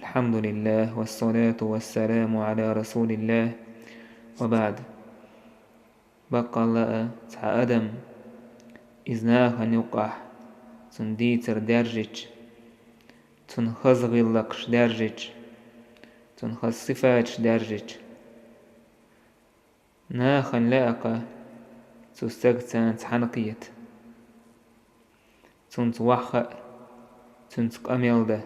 الحمد لله والصلاة والسلام على رسول الله وبعد. بقى الله تع أدم إذناها نقح تنديتر درجج تنخز غلقش درجج تنخز صفاتش درجج ناخا لاقا تستغتان تحنقيت تنتوخأ تنتقمل ده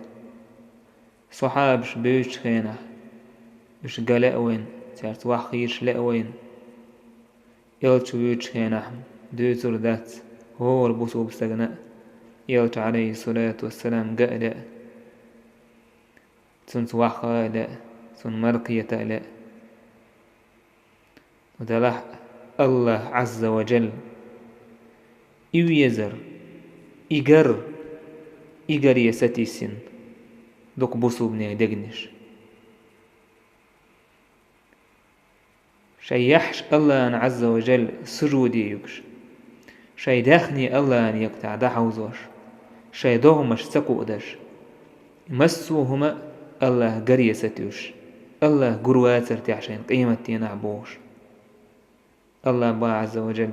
صحابش بيش خينه بش قلقوين تارت وحيش لقوين يلتش بيش خينه دوتر ذات هو البصو بستغناء يلتش عليه الصلاة والسلام قألا تنت وحا لا تن مرقية لا ودلح الله عز وجل يزر إيجر يستي سن دوك بصو بني دقنش شي يحش الله عز وجل سجودي يكش شي داخني الله أن يقطع دحوزوش شي دوغمش سقودش مسوهما الله قرية ستيوش الله قروات ارتعشين قيمة ينعبوش الله با عز وجل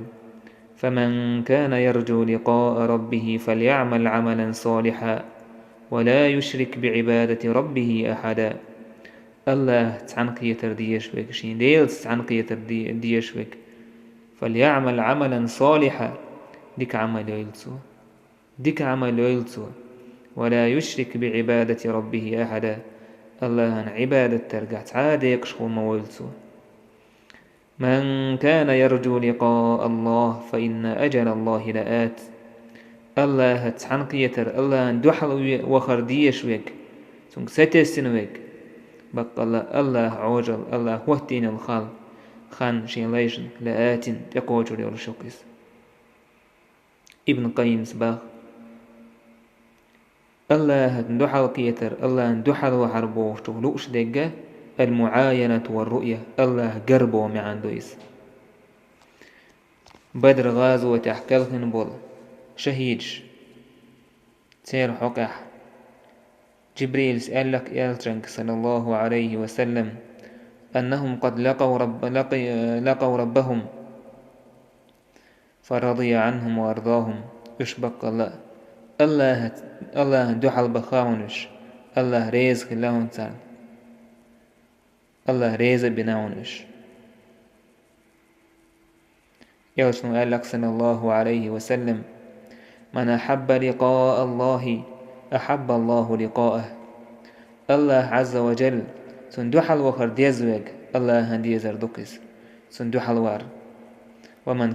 فمن كان يرجو لقاء ربه فليعمل عملا صالحا ولا يشرك بعبادة ربه أحدا الله تعنقية ترديش بك شين ديلس تعنقية ترديش بك فليعمل عملا صالحا ديك عمل يلتو ولا يشرك بعبادة ربه أحدا الله عن عبادة ترقع تعادي يكشخو مويلتو من كان يرجو لقاء الله فإن أجل الله لآت الله تعنقيتر الله دوحل وخرديش ويك سنك ستسن ويك بق الله عوجل الله وهتين الخال خان شين ليشن لآت يقوجل يرشقس ابن قيم سباخ الله دوحل قيتر الله دوحل وحربوش تغلوش دقة المعاينة والرؤية الله قربو معان دويس بدر غازو وتحكالخن بول شهيدش تير حقح جبريل سألك يالترنك صلى الله عليه وسلم أنهم قد لقوا ربهم فرضي عنهم وأرضاهم اشبق الله دوحل بخاونش الله ريزق لهم تان الله ريزق بناونش يوشن قالك صلى الله عليه وسلم من أحب لقاء الله أحب الله لقاءه الله عز وجل سندوحل وخر ديزوج الله هنديزر دوكس سندوحل وار ومن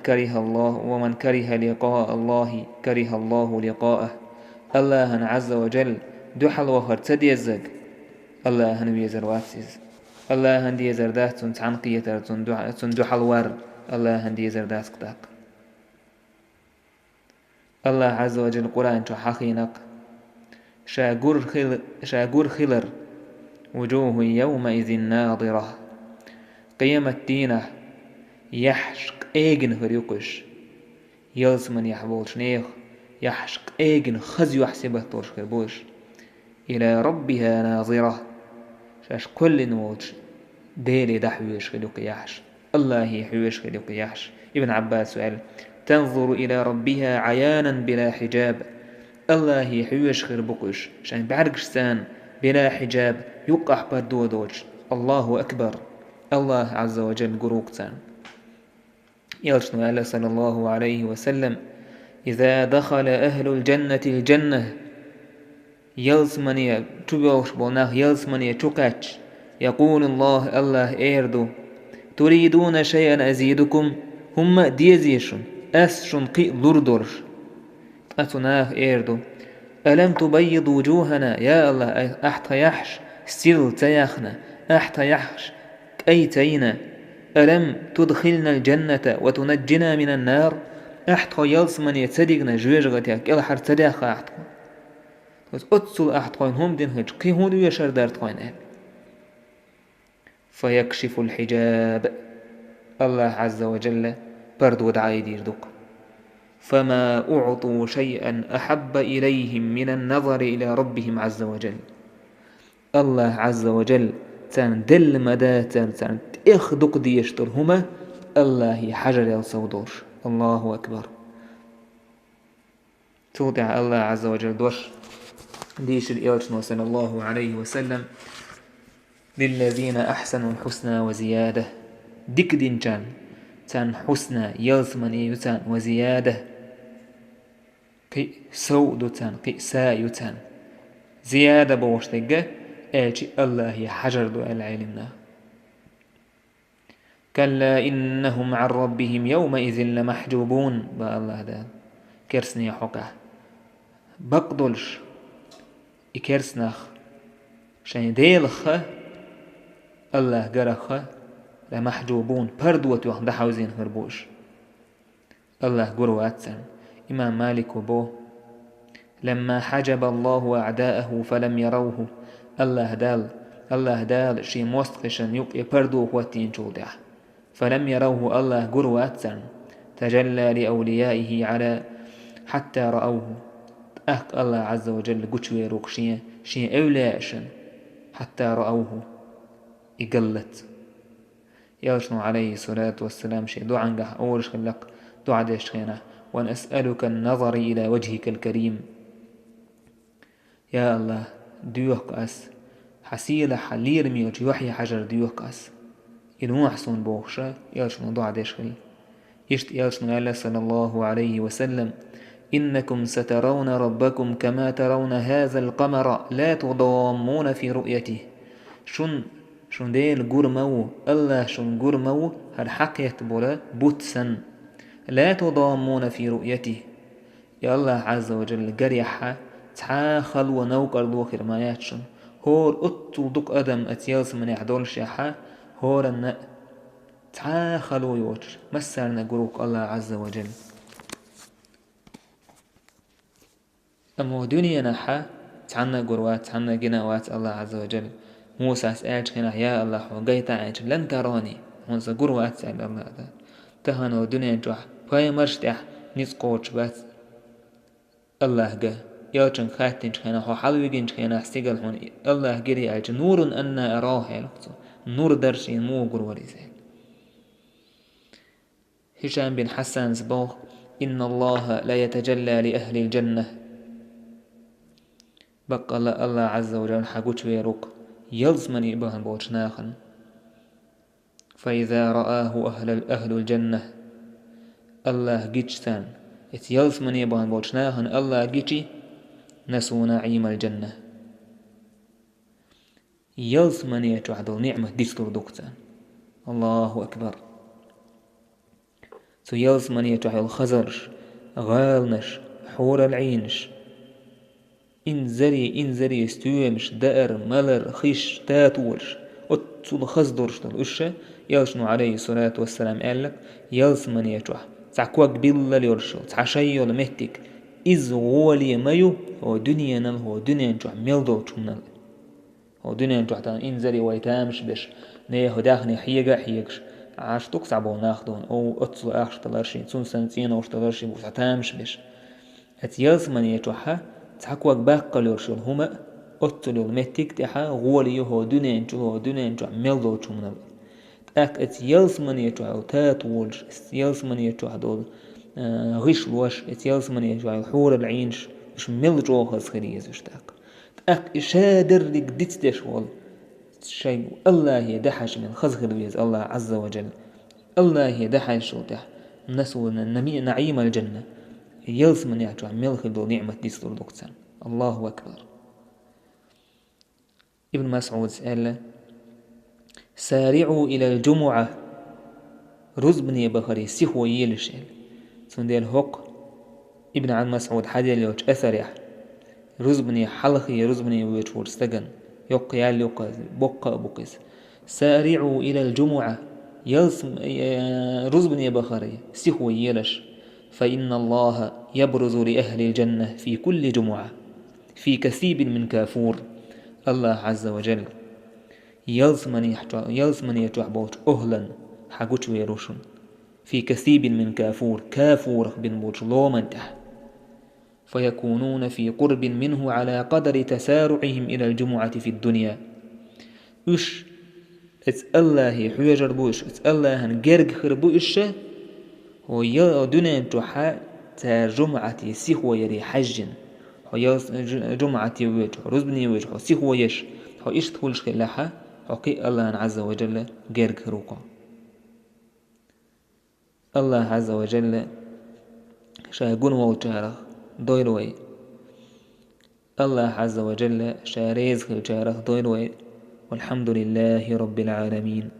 كره لقاء الله كره الله لقاءه الله عز وجل دوحل وخر تديزج الله هنبيزر واتسيز الله هنديزر دات سنتعنقية سندوحل وار الله هنديزر داس قداق الله عز وجل قرآن حقينق شاقور خلر وجوه يومئذ ناظرة قيمة دينه يحشق ايجن فريقش يلزمن يحبول شنيخ يحشق ايجن خزي وحسبه طورش خربوش إلى ربها ناظرة شاش كل نوتش ديلي دحويش خلوك يحش الله يحويش خلوك يحش ابن عباس سؤال تنظر إلى ربها عيانا بلا حجاب الله يحويش خربوكش شان بعرقشتان بلا حجاب يقح بردودوش الله أكبر الله عز وجل قروقتان يلشنو قال صلى الله عليه وسلم إذا دخل أهل الجنة يلزمني تبوش بوناه يلزمني تقاتش يقول الله إيردو تريدون شيئا أزيدكم هم ديزيشن أسشن قي لردرش أتناه إيردو ألم تبيض وجوهنا يا الله أحت يحش سيل تياخنا أحت يحش أيتينا ألم تدخلنا الجنة وتنجنا من النار أحت يلزمن يتصدقنا جوجغتك إلا حر تداخ أحت أتصل أحت هم دين هج قي هون يشار دارت قوين فيكشف الحجاب الله عز وجل برد ودعاي دير دوك فما أعطوا شيئا أحب إليهم من النظر إلى ربهم عز وجل الله عز وجل تان دل مدى تان اخدق ديشتر هما الله حجر يلصودور. الله أكبر. توضع الله عز وجل دوش ديش الإيرشن صلى الله عليه وسلم للذين أحسنوا الحسنى وزيادة. ديك دين تان حسنى يلثمن يتان وزيادة كي سود تان كي سايتان زيادة بوشتقة ايجي الله حجر دو العلمنا. كلا إنهم عن ربهم يومئذ لمحجوبون. با الله دا كرسني حقه بقدلش إكرسنخ شان ديلخ الله قرخ لمحجوبون بردوة وحده حوزين هربوش. الله قروات سن إمام مالك وبو لما حجب الله أعداءه فلم يروه. الله دال شي مستقشن يبقى بردو واتين جودع فلم يروه. الله قروات سن تجلى لأوليائه على حتى رأوه. الله عز وجل قشوي روك شي أولاشن حتى رأوه إقلت. يرشنو عليه الصلاة والسلام شي دعا أورش خلق دعا ديش خينا وأن أسألك النظر إلى وجهك الكريم. يا الله ديوك أس حسيلة حلير ميوش يوحي حجر ديوك أس إنو أحسن بوخشة. يرشنو دعا ديش خي يرشنو الله صلى الله عليه وسلم إنكم سترون ربكم كما ترون هذا القمر لا تضامون في رؤيته. شن ديل قرمو الله شن قرمو هل حقية بولا بوتسن لا تضامون في رؤيته. يا الله عز وجل قريحة تحاخل ونوكر دوخر ما ياتشن هور اتو دق أدم أتيالس من يعدول شاحة هور النأ تحاخل ويوتر مسرنا قروك الله عز وجل. أما دنيا نحا تعنا قروات تعنا جنوات الله عز وجل. موسى سألت خنا يا الله وقيت عيش لن تراني موسى قروات سأل الله هذا تهنا دنيا جوح فاي مرشتح نسقوش بس الله جا يوجن خاتين خنا هو حلوين خنا استقل هون الله جري عيش نور أن أراه هلقته نور درشين مو قروالي زين. هشام بن حسان زبوخ إن الله لا يتجلى لأهل الجنة. بقى الله عز وجل حقوش ويروك يلزمن يبهن بوشناخن فإذا رآه أهل الجنة الله جيتشتان يلزمن يبهن بوشناخن الله جيتشي نسوا نعيم الجنة. يلزمن يتوعدوا نعمة ديستور دوكتان. الله أكبر. سو يلزمن يتوعدوا الخزرش غالنش حور العينش إنزري استويمش دائر ملر خيش تاتولش أتصل خزدورش تلوشة. يلشنو عليه الصلاة والسلام قال لك يلزمن يتوح تعكوك بالله ليرشو تعشي ولا مهتك إذ غولي مايو هو دنيا نل هو دنيا نتوح ميلدو تشمنل هو دنيا نتوح تان إنزري ويتامش بش نيه داخني حيقش عاش تقصعبو ناخدون أو أتصل أخش تلرشي تسون سنتين أوش تلرشي بوفتامش بش أت يلزمن يتوحها تحكوك باقل يرشل هما أتلو المتك تحا غولي هو دنيا نتوح ميلدو تشمنل تاك ات يلزمن يتوح تاتولج يلزمن يتوح دول غش لوش ات يلزمن يتوح حور العينش مش ميلجو خزخريز اشتاك تاك إشادر لك ديتدش وال شيء الله يدحش من خزخريز الله عز وجل. الله يدحش وتح نسو نعيم الجنة يلزمن يتوح ميلخل دول نعمة ديستور دوكتان. الله أكبر. ابن مسعود سأل سارعوا إلى الجمعة رزبني بخري سيخو يلشل سنديل هوك ابن عن مسعود حديل يوش أثريح رزبني حلخي رزبني ويشور استغن يوك يال يوك بقى بقيس سارعوا إلى الجمعة يلسم رزبني بخري سيخو يلش فإن الله يبرز لأهل الجنة في كل جمعة في كثيب من كافور. الله عز وجل يلزمن يتوح بوش أهلا حقوش ويروشن في كثيب من كافور بن بوش لومن تح فيكونون في قرب منه على قدر تسارعهم إلى الجمعة في الدنيا. إش الله حيجر بوش الله نجرج خربوش هو دنيا تحا تار جمعة سيخو يري حجن هو جمعة وجه رزبني وجه سيخو يش هو إيش تقولش خلاها حقي الله عز وجل جرج خروقه. الله عز وجل شاهقون ووجهره دويلوي الله عز وجل شاريز خلجاره دويلوي والحمد لله رب العالمين.